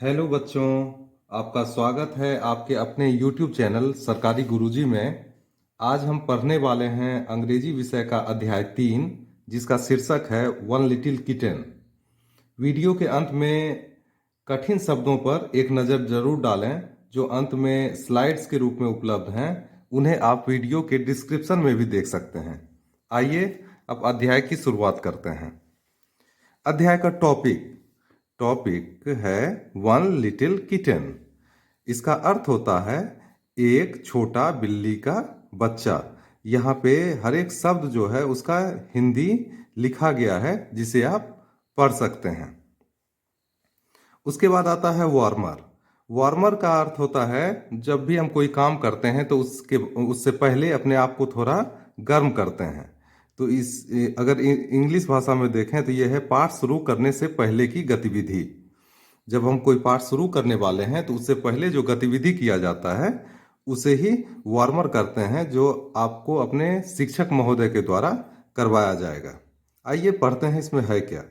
Hello बच्चों, आपका स्वागत है आपके अपने YouTube चैनल सरकारी गुरुजी में। आज हम पढ़ने वाले हैं अंग्रेजी विषय का अध्याय 3, जिसका शीर्षक है वन लिटिल किटन। वीडियो के अंत में कठिन शब्दों पर एक नज़र जरूर डालें, जो अंत में स्लाइड्स के रूप में उपलब्ध हैं। उन्हें आप वीडियो के डिस्क्रिप्शन में भी देख सकते हैं। आइए अब अध्याय की शुरुआत करते हैं। अध्याय का टॉपिक है वन लिटिल किटन। इसका अर्थ होता है एक छोटा बिल्ली का बच्चा। यहाँ पे हर एक शब्द जो है उसका हिंदी लिखा गया है, जिसे आप पढ़ सकते हैं। उसके बाद आता है वार्मर। वार्मर का अर्थ होता है जब भी हम कोई काम करते हैं तो उससे पहले अपने आप को थोड़ा गर्म करते हैं। तो अगर इंग्लिश भाषा में देखें तो यह है पाठ शुरू करने से पहले की गतिविधि। जब हम कोई पाठ शुरू करने वाले हैं तो उससे पहले जो गतिविधि किया जाता है उसे ही वार्मर करते हैं, जो आपको अपने शिक्षक महोदय के द्वारा करवाया जाएगा। आइए पढ़ते हैं इसमें है क्या।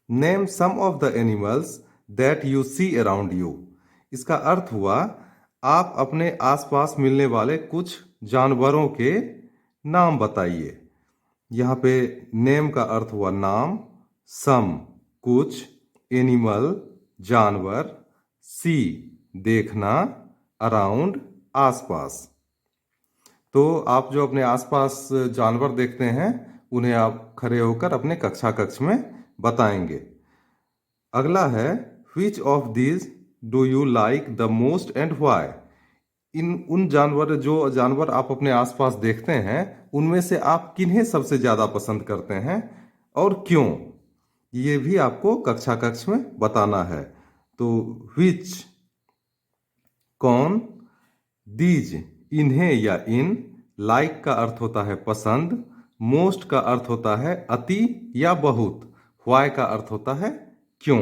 Name some of the animals that you see around you. इसका अर्थ हुआ आप अपने आसपास मिलने वाले कुछ जानवरों के नाम बताइए। यहाँ पे नेम का अर्थ हुआ नाम, सम कुछ, एनिमल जानवर, सी देखना, अराउंड आसपास। तो आप जो अपने आसपास जानवर देखते हैं उन्हें आप खड़े होकर अपने कक्षा कक्ष में बताएंगे। अगला है which of these do you like the most and why. उन जानवर आप अपने आसपास देखते हैं उनमें से आप किन्हें सबसे ज्यादा पसंद करते हैं और क्यों, ये भी आपको कक्षा कक्ष में बताना है। तो विच कौन, दीज इन्हें या इन, लाइक का अर्थ होता है पसंद, मोस्ट का अर्थ होता है अति या बहुत, व्हाई का अर्थ होता है क्यों।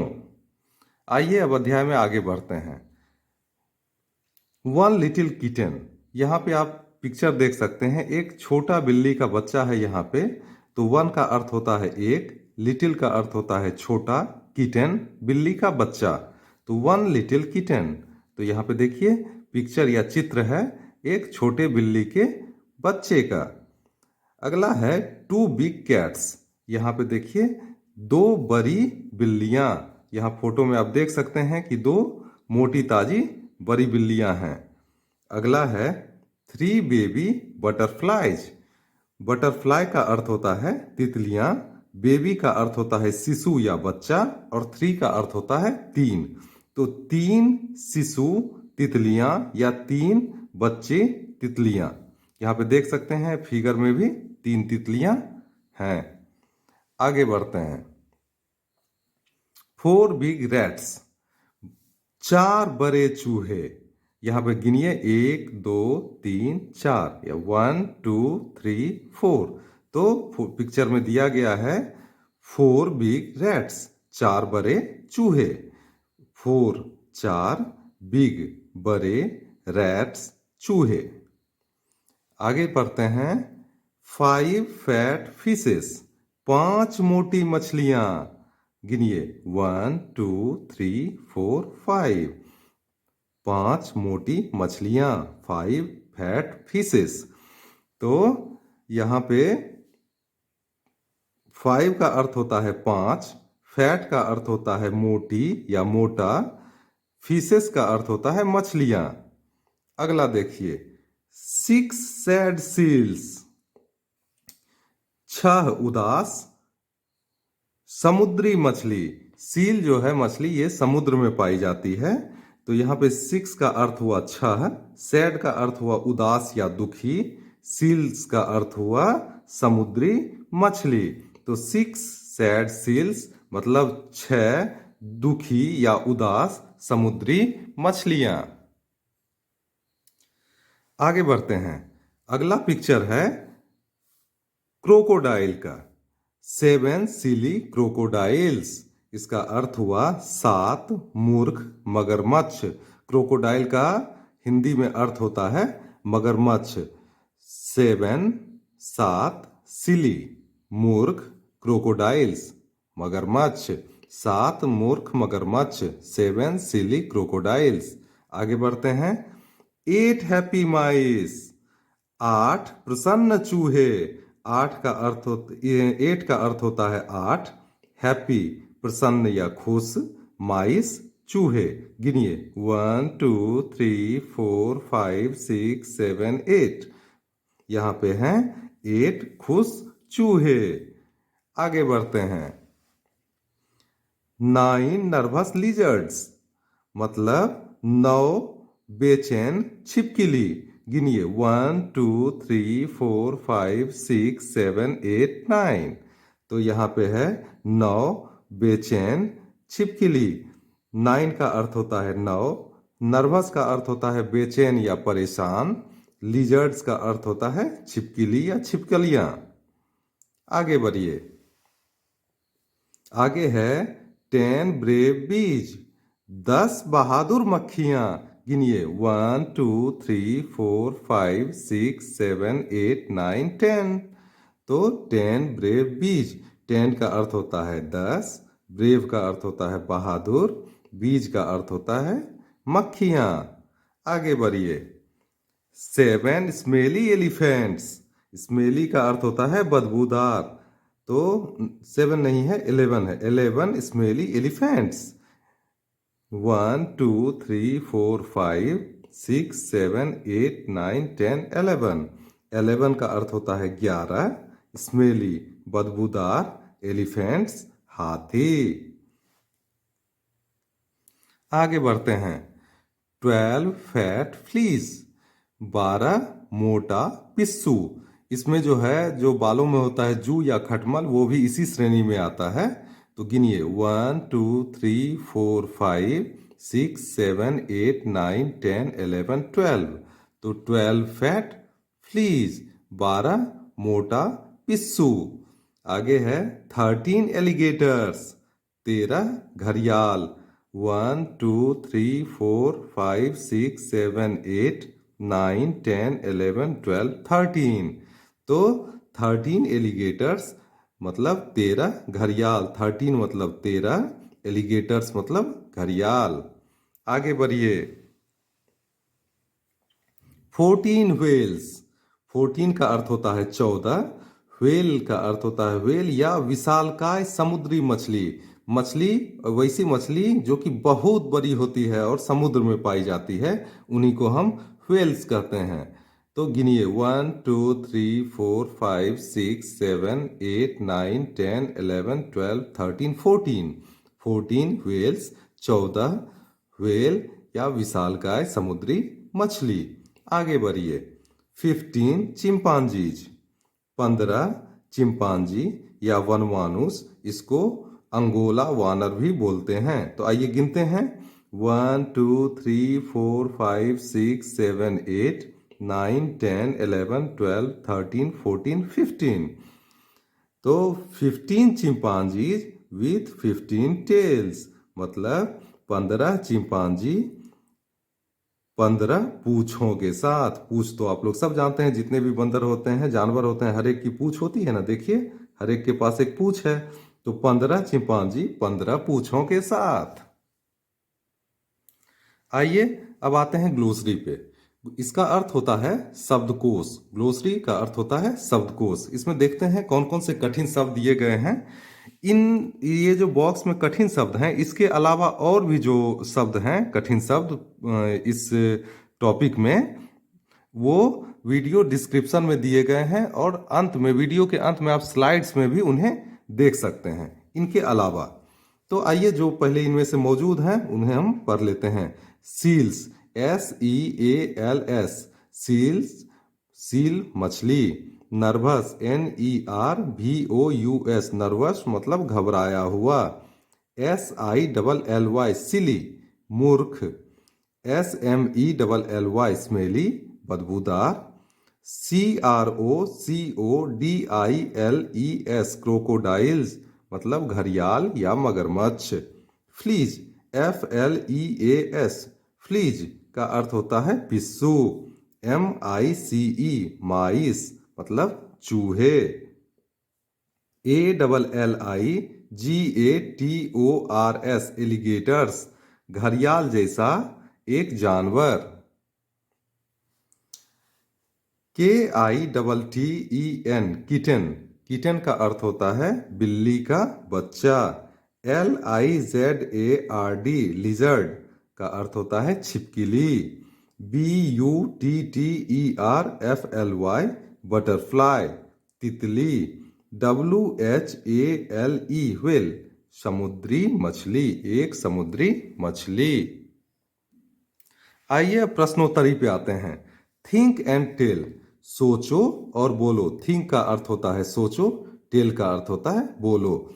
आइए अब अध्याय में आगे बढ़ते हैं। वन लिटिल किटन, यहाँ पे आप पिक्चर देख सकते हैं, एक छोटा बिल्ली का बच्चा है यहाँ पे। तो वन का अर्थ होता है एक, लिटिल का अर्थ होता है छोटा, किटन बिल्ली का बच्चा। तो वन लिटिल किटन, तो यहाँ पे देखिए पिक्चर या चित्र है एक छोटे बिल्ली के बच्चे का। अगला है टू बिग कैट्स। यहाँ पे देखिए दो बड़ी बिल्लियां। यहाँ फोटो में आप देख सकते हैं कि दो मोटी ताजी बड़ी बिल्लियां हैं। अगला है थ्री बेबी बटरफ्लाइज। बटरफ्लाई का अर्थ होता है तितलियां, बेबी का अर्थ होता है शिशु या बच्चा, और थ्री का अर्थ होता है तीन। तो तीन शिशु तितलियां या तीन बच्चे तितलियां। यहाँ पे देख सकते हैं फिगर में भी तीन तितलियां हैं। आगे बढ़ते हैं। फोर बिग रैट्स, चार बड़े चूहे। यहाँ पे गिनिए एक दो तीन चार, या 1 2 3 4। तो पिक्चर में दिया गया है फोर बिग रैट्स, चार बड़े चूहे। फोर चार, बिग बड़े, रैट्स चूहे। आगे पढ़ते हैं। फाइव फैट फिशेस, पांच मोटी मछलियां। गिनिए 1 2 3 4 5। पांच मोटी मछलियां, फाइव फैट फिशेस। तो यहाँ पे फाइव का अर्थ होता है पांच, फैट का अर्थ होता है मोटी या मोटा, फिशेस का अर्थ होता है मछलियां। अगला देखिए सिक्स सैड सील्स, छह उदास समुद्री मछली। सील जो है मछली, ये समुद्र में पाई जाती है। तो यहाँ पे सिक्स का अर्थ हुआ छह, सैड का अर्थ हुआ उदास या दुखी, सील्स का अर्थ हुआ समुद्री मछली। तो सिक्स सैड सील्स मतलब छह दुखी या उदास समुद्री मछलियां। आगे बढ़ते हैं। अगला पिक्चर है क्रोकोडाइल का। सेवन सिली क्रोकोडाइल्स, इसका अर्थ हुआ सात मूर्ख मगरमच्छ। क्रोकोडाइल का हिंदी में अर्थ होता है मगरमच्छ। सेवन सात, सिली मूर्ख, क्रोकोडाइल्स मगरमच्छ। 7 मूर्ख मगरमच्छ, 7 सिली क्रोकोडाइल्स। आगे बढ़ते हैं। 8 हैप्पी माइस, 8 प्रसन्न चूहे। 8 का अर्थ होता है 8, हैप्पी प्रसन्न या खुश, माइस चूहे। गिनिए 1 2 3 4 5 6 7 8। यहाँ पे हैं 8 खुश चूहे। आगे बढ़ते हैं। 9 नर्वस लिजर्ड्स, मतलब 9 बेचैन छिपकली। गिनिए 1 2 3 4 5 6 7 8 9। तो यहाँ पे है 9 बेचैन छिपकली। 9 का अर्थ होता है 9, नर्वस का अर्थ होता है बेचैन या परेशान, लिजर्ड्स का अर्थ होता है छिपकली या छिपकलियां। आगे बढ़िए। आगे है 10 ब्रेव बीज, 10 बहादुर मक्खियां। गिनिए 1 2 3 4 5 6 7 8 9 10। तो 10 ब्रेव बीज, 10 का अर्थ होता है 10, ब्रेव का अर्थ होता है बहादुर, बीज का अर्थ होता है मक्खियां। आगे बढ़िए। 7 स्मेली एलिफेंट्स, स्मेली का अर्थ होता है बदबूदार, तो 7 नहीं है 11 है। 11 स्मेली एलिफेंट्स। 1 2 3 4 5 6 7 8 9 10 11। 11 का अर्थ होता है 11, स्मेली बदबूदार, एलिफेंट्स हाथी। आगे बढ़ते हैं। 12 फैट फ्लीज, 12 मोटा पिस्सू। इसमें जो है, जो बालों में होता है जू या खटमल, वो भी इसी श्रेणी में आता है। तो गिनिए 1 2 3 4 5 6 7 8 9 10 11 12। तो 12 फैट फ्लीज, 12 मोटा पिस्सू। आगे है 13 एलिगेटर्स, 13 घड़ियाल। 1 2 3 4 5 6 7 8 9 10 11 12 13। तो 13 एलिगेटर्स मतलब 13 घड़ियाल। 13 मतलब 13, एलिगेटर्स मतलब घड़ियाल। आगे बढ़िए। 14 व्हेल्स, 14 का अर्थ होता है 14, व्हेल का अर्थ होता है व्हेल या विशालकाय समुद्री मछली। मछली, वैसी मछली जो कि बहुत बड़ी होती है और समुद्र में पाई जाती है, उन्हीं को हम व्हेल्स कहते हैं। तो गिनिए 1 2 3 4 5 6 7 8 9 10 11 12 13 14। 14 व्हेल्स, 14 व्हेल या विशालकाय समुद्री मछली। आगे बढ़िए। 15 चिंपांजीज, 15 चिंपांजी या वनवानुस, इसको अंगोला वानर भी बोलते हैं। तो आइए गिनते हैं। 1 2 3 4 5 6 7 8 9 10 11 12 13 14 15। तो 15 चिंपांजीज विथ 15 टेल्स, मतलब 15 चिंपांजी 15 पूंछों के साथ। पूंछ तो आप लोग सब जानते हैं, जितने भी बंदर होते हैं, जानवर होते हैं, हर एक की पूंछ होती है ना। देखिए हर एक के पास एक पूंछ है। तो 15 चिंपांजी 15 पूंछों के साथ। आइए अब आते हैं ग्लोसरी पे। इसका अर्थ होता है शब्दकोश। ग्लोसरी का अर्थ होता है शब्दकोश। इसमें देखते हैं कौन कौन से कठिन शब्द दिए गए हैं। ये जो बॉक्स में कठिन शब्द हैं, इसके अलावा और भी जो शब्द हैं कठिन शब्द इस टॉपिक में, वो वीडियो डिस्क्रिप्शन में दिए गए हैं और अंत में, वीडियो के अंत में आप स्लाइड्स में भी उन्हें देख सकते हैं इनके अलावा। तो आइए जो पहले इनमें से मौजूद हैं उन्हें हम पढ़ लेते हैं। सील्स, SEALS, सील्स, सील मछली। नर्वस, NERVOUS, नर्वस मतलब घबराया हुआ। SILLY, सिली मूर्ख। SMELLY, स्मेली बदबूदार। CROCODILES, क्रोकोडाइल्स मतलब घड़ियाल या मगरमच्छ। फ्लीज, FLEAS, फ्लीज का अर्थ होता है पिस्सू। MICE, माइस मतलब चूहे। ALLI, GATORS एलिगेटर्स, घड़ियाल जैसा एक जानवर। KITTEN किटन, किटन का अर्थ होता है बिल्ली का बच्चा। LIZARD लिजर्ड का अर्थ होता है छिपकली। BUTTERFLY बटरफ्लाई, तितली। WHALE व्हेल, समुद्री मछली, एक समुद्री मछली। आइए प्रश्नोत्तरी पे आते हैं। थिंक एंड टेल, सोचो और बोलो। थिंक का अर्थ होता है सोचो, टेल का अर्थ होता है बोलो।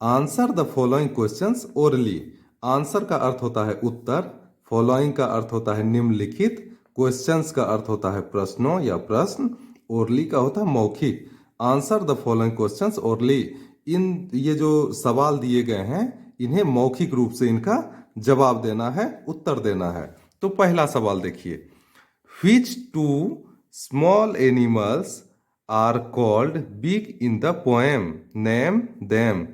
Answer the following questions orally, answer का अर्थ होता है उत्तर, फॉलोइंग का अर्थ होता है निम्नलिखित, क्वेश्चंस का अर्थ होता है प्रश्नों या प्रश्न, ओरली का होता है मौखिक। Answer the following questions orally, ये जो सवाल दिए गए हैं इन्हें मौखिक रूप से इनका जवाब देना है, उत्तर देना है। तो पहला सवाल देखिए, which two small animals are called big in the poem, name them.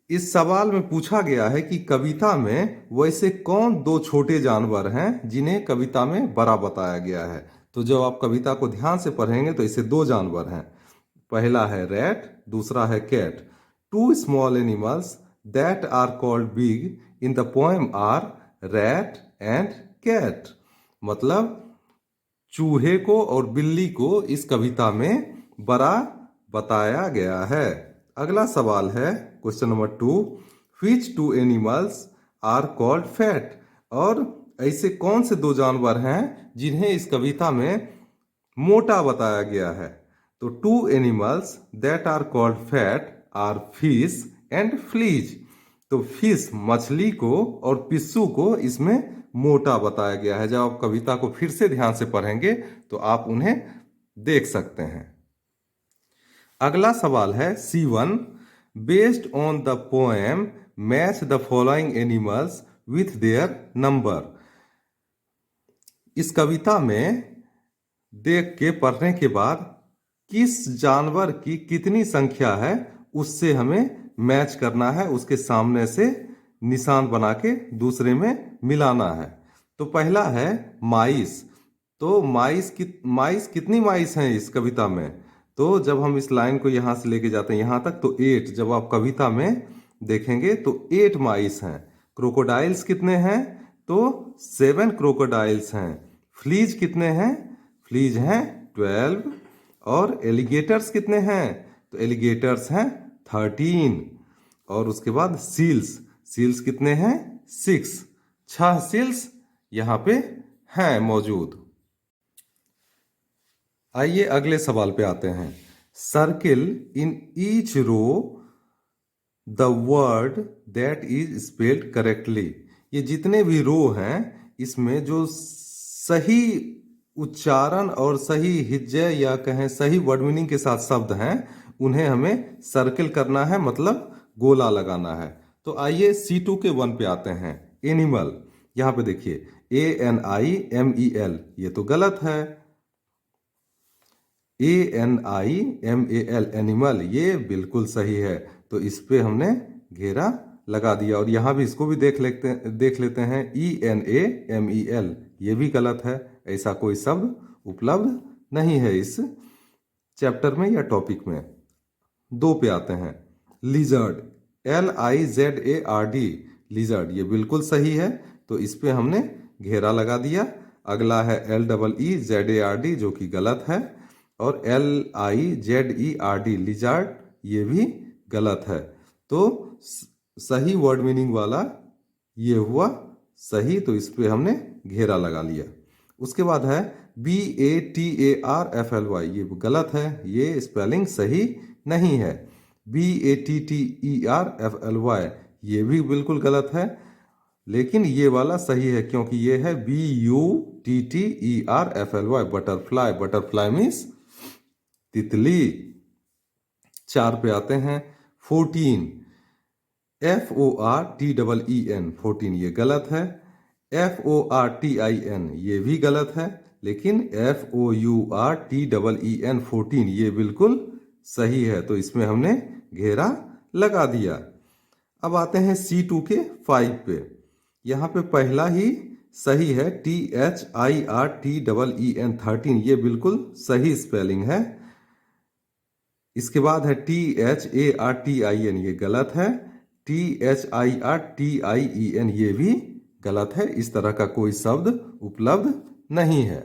इस सवाल में पूछा गया है कि कविता में वैसे कौन दो छोटे जानवर हैं जिन्हें कविता में बड़ा बताया गया है। तो जब आप कविता को ध्यान से पढ़ेंगे तो इसे दो जानवर हैं, पहला है रैट, दूसरा है cat. Two small animals that are called big in the poem are rat and cat, मतलब चूहे को और बिल्ली को इस कविता में बड़ा बताया गया है। अगला सवाल है question number 2, which two animals are called fat, और ऐसे कौन से दो जानवर हैं जिन्हें इस कविता में मोटा बताया गया है। तो two animals that are called fat are fish and fleas. तो फिश मछली को और पिस्सू को इसमें मोटा बताया गया है। जब आप कविता को फिर से ध्यान से पढ़ेंगे तो आप उन्हें देख सकते हैं। अगला सवाल है C1, based on the poem match the following animals with their number. इस कविता में देख के पढ़ने के बाद किस जानवर की कितनी संख्या है उससे हमें मैच करना है, उसके सामने से निशान बना के दूसरे में मिलाना है। तो पहला है माइस। तो माइस कितनी माइस हैं इस कविता में। तो जब हम इस लाइन को यहाँ से लेके जाते हैं यहाँ तक तो 8, जब आप कविता में देखेंगे तो 8 माइस हैं। क्रोकोडाइल्स कितने हैं, तो 7 क्रोकोडाइल्स हैं। फ्लीज कितने हैं, फ्लीज हैं 12। और एलिगेटर्स कितने हैं, तो एलिगेटर्स हैं 13। और उसके बाद सील्स कितने हैं 6 सील्स यहाँ पे हैं मौजूद। आइए अगले सवाल पे आते हैं। Circle in each row the word that is spelled correctly. ये जितने भी रो हैं इसमें जो सही उच्चारण और सही हिज्जे या कहें सही वर्ड मीनिंग के साथ शब्द हैं उन्हें हमें सर्किल करना है, मतलब गोला लगाना है। तो आइए C2 के 1 पे आते हैं। एनिमल, यहाँ पे देखिए ANIMEL, ये तो गलत है। ANIMAL एनिमल, ये बिल्कुल सही है। तो इस पे हमने घेरा लगा दिया। और यहाँ भी इसको भी देख लेते हैं ENAMEL, ये भी गलत है। ऐसा कोई शब्द उपलब्ध नहीं है इस चैप्टर में या टॉपिक में। 2 पे आते हैं। लिजर्ड, LIZARD, लिजर्ड, ये बिल्कुल सही है। तो इस पे हमने घेरा लगा दिया। अगला है LEEZARD जो कि गलत है। और LIZERD लिजार्ड, ये भी गलत है। तो सही वर्ड मीनिंग वाला ये हुआ सही, तो इस पे हमने घेरा लगा लिया। उसके बाद है BATARFLY, ये गलत है, ये स्पेलिंग सही नहीं है। BATTERFLY, ये भी बिल्कुल गलत है, लेकिन ये वाला सही है क्योंकि ये है BUTTERFLY, बटरफ्लाई। बटरफ्लाई मीन्स तितली। 4 पे आते हैं। 14, FORTEEN, 14, ये गलत है। FORTIN, ये भी गलत है, लेकिन FOURTEEN 14, ये बिल्कुल सही है। तो इसमें हमने घेरा लगा दिया। अब आते हैं C2 के 5 पे। यहाँ पे पहला ही सही है, THIRTEEN 13, ये बिल्कुल सही स्पेलिंग है। इसके बाद है THARTIN, ये गलत है। THIRTIEN, ये भी गलत है। इस तरह का कोई शब्द उपलब्ध नहीं है।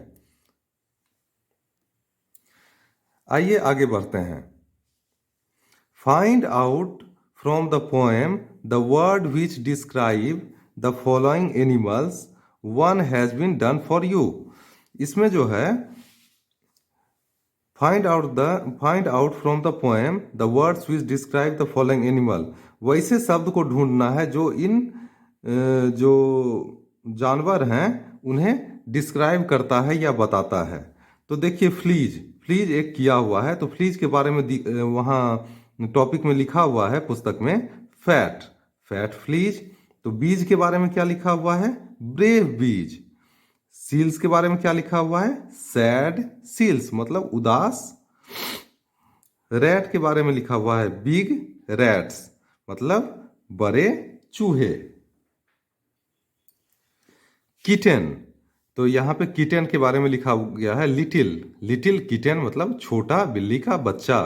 आइए आगे बढ़ते हैं। Find out from the poem the word which describe the following animals, one has been done for you. इसमें जो है find out from the poem the words which describe the following animal, वैसे शब्द को ढूंढना है जो इन जो जानवर हैं उन्हें डिस्क्राइब करता है या बताता है। तो देखिए, फ्लीज एक किया हुआ है, तो फ्लीज के बारे में वहाँ टॉपिक में लिखा हुआ है पुस्तक में फैट फ्लीज। तो बीज के बारे में क्या लिखा हुआ है? ब्रेव बीज। सील्स के बारे में क्या लिखा हुआ है? सैड सील्स, मतलब उदास। रैट के बारे में लिखा हुआ है बिग रैट्स, मतलब बड़े चूहे। किटन, तो यहाँ पे किटन के बारे में लिखा गया है लिटिल किटन, मतलब छोटा बिल्ली का बच्चा।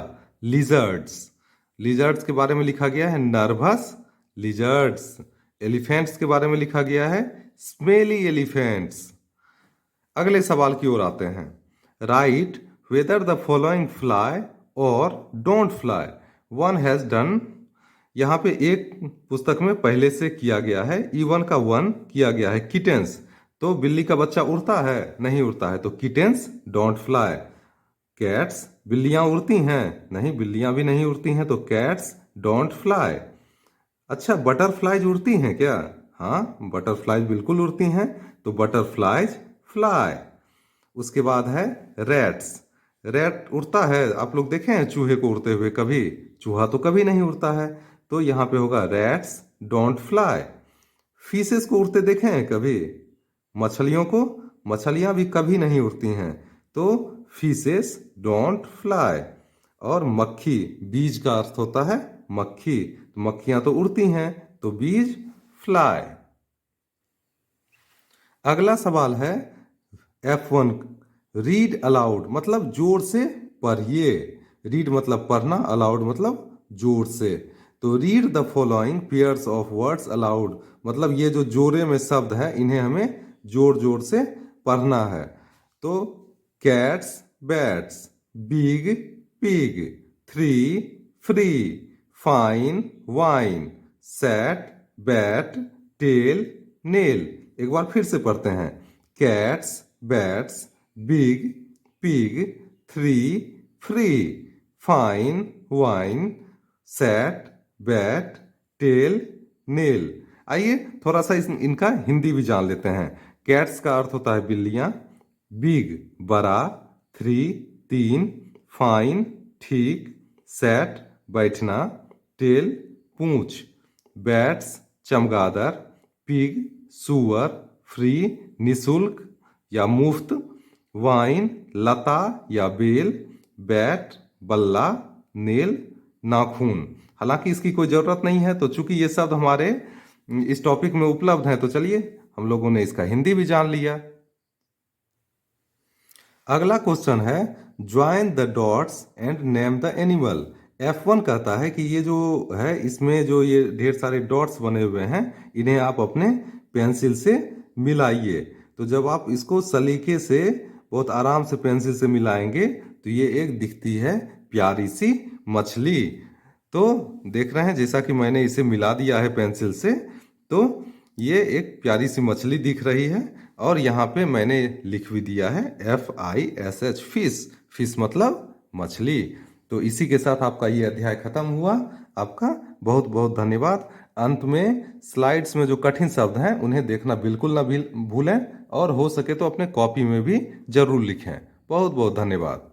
लिजर्ड्स के बारे में लिखा गया है नर्वस लिजर्ड्स। एलिफेंट्स के बारे में लिखा गया है स्मेली एलिफेंट्स। अगले सवाल की ओर आते हैं। Write whether the following fly और don't fly, one has done. यहाँ पे एक पुस्तक में पहले से किया गया है, E1 का 1 किया गया है किटेंस। तो बिल्ली का बच्चा उड़ता है? नहीं उड़ता है, तो किटेंस डोंट फ्लाई। कैट्स, बिल्लियां उड़ती हैं? नहीं, बिल्लियां भी नहीं उड़ती हैं, तो कैट्स डोंट फ्लाई। अच्छा, बटरफ्लाइज उड़ती हैं क्या? हाँ, बटरफ्लाइज बिल्कुल उड़ती हैं, तो बटरफ्लाइज फ्लाई। उसके बाद है रैट उड़ता है? आप लोग देखे हैं चूहे को उड़ते हुए कभी? चूहा तो कभी नहीं उड़ता है, तो यहाँ पे होगा रैट्स डोंट फ्लाई। फिशेस को उड़ते देखे हैं कभी? मछलियां भी कभी नहीं उड़ती हैं, तो फिशेस डोंट फ्लाई। और मक्खी, बीज का अर्थ होता है मक्खी, तो मक्खियां तो उड़ती हैं, तो बीज फ्लाई। अगला सवाल है F1, रीड अलाउड, मतलब जोर से पढ़िए। रीड मतलब पढ़ना, अलाउड मतलब जोर से। तो read the following pairs of words allowed, मतलब ये जो जोरे में शब्द है इन्हें हमें जोर जोर से पढ़ना है। तो cats bats, big pig, three free, fine wine, sat bat, tail nail. एक बार फिर से पढ़ते हैं। Cats bats, big pig, three free, fine wine, sat bat, tail nail. आइए थोड़ा सा इनका हिंदी भी जान लेते हैं। कैट्स का अर्थ होता है बिल्लियां, बिग बड़ा, थ्री तीन, फाइन ठीक, सैट बैठना, टेल पूंछ, बैट्स चमगादड़, पिग सुअर, फ्री निशुल्क या मुफ्त, वाइन लता या बेल, बैट बल्ला, नेल नाखून। हालांकि इसकी कोई जरूरत नहीं है, तो चूंकि ये शब्द हमारे इस टॉपिक में उपलब्ध है, तो चलिए हम लोगों ने इसका हिंदी भी जान लिया। अगला क्वेश्चन है join the dots and name the animal. F1 कहता है कि ये जो है इसमें जो ये ढेर सारे डॉट्स बने हुए हैं इन्हें आप अपने पेंसिल से मिलाइए। तो जब आप इसको सलीके से बहुत आराम से पेंसिल से मिलाएंगे तो ये एक दिखती है प्यारी सी मछली। तो देख रहे हैं जैसा कि मैंने इसे मिला दिया है पेंसिल से, तो ये एक प्यारी सी मछली दिख रही है। और यहाँ पे मैंने लिख भी दिया है FISH फिश मतलब मछली। तो इसी के साथ आपका ये अध्याय खत्म हुआ। आपका बहुत बहुत धन्यवाद। अंत में स्लाइड्स में जो कठिन शब्द हैं उन्हें देखना बिल्कुल ना भूलें, और हो सके तो अपने कॉपी में भी जरूर लिखें। बहुत बहुत धन्यवाद।